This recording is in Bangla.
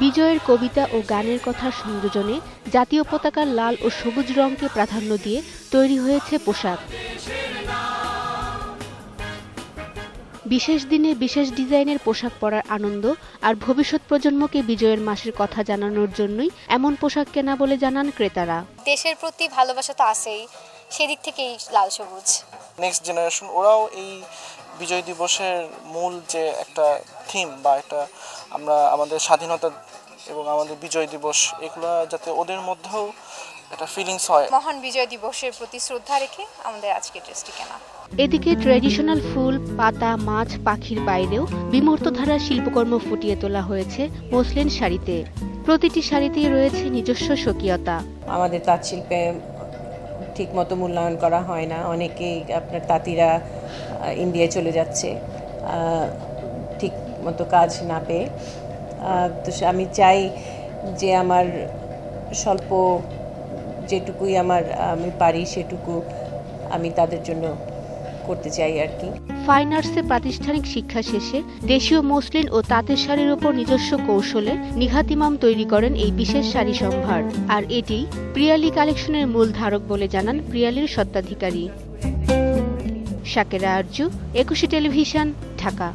বিজয়ের কবিতা ও গানের কথার সংযোজনে জাতীয় পতাকার লাল ও সবুজ রঙকে প্রাধান্য দিয়ে তৈরি হয়েছে পোশাক। বিশেষ দিনে বিশেষ ডিজাইনের পোশাক পরার আনন্দ আর ভবিষ্যৎ প্রজন্মকে বিজয়ের মাসের কথা জানানোর জন্যই এমন পোশাক কেনা বলে জানান ক্রেতারা। দেশের প্রতি ভালোবাসা তো আছেই, সেদিক থেকেই লাল সবুজ। নেক্সট জেনারেশন ওরাও এই বিজয় দিবসের মূল যে একটা থিম বা একটা আমরা আমাদের স্বাধীনতা এবং আমাদের বিজয় দিবস এগুলা যাতে ওদের মধ্যেও একটা ফিলিংস হয়। মহান বিজয় দিবসের প্রতি শ্রদ্ধা রেখে আমাদের আজকে ড্রেসটি কেনা। এদিকে ট্র্যাডিশনাল ফুল, পাতা, মাছ, পাখির বাইরেও বিমূর্ত ধারার শিল্পকর্ম ফুটিয়ে তোলা হয়েছে মসলিন শাড়িতে। প্রতিটি শাড়িতেই রয়েছে নিজস্ব স্বকীয়তা। আমাদের তাঁত শিল্পে ঠিক মতো মূল্যায়ন করা হয় না। অনেকেই আপনার তাঁতিরা ইন্ডিয়ায় চলে যাচ্ছে ঠিক মতো কাজ না পেয়ে। তো আমি চাই যে আমার স্বল্প যেটুকুই আমি পারি সেটুকু আমি তাদের জন্য করতে চাই আর কি। ফাইন আর্টসে প্রাতিষ্ঠানিক শিক্ষা শেষে দেশীয় মসলিন ও তাঁতের শাড়ির ওপর নিজস্ব কৌশলে নিঘাত ইমাম তৈরি করেন এই বিশেষ শাড়ি সম্ভার। আর এটি প্রিয়ালি কালেকশনের মূল ধারক বলে জানান প্রিয়ালির স্বত্বাধিকারী। শাকেরা আরজু, একুশে টেলিভিশন, ঢাকা।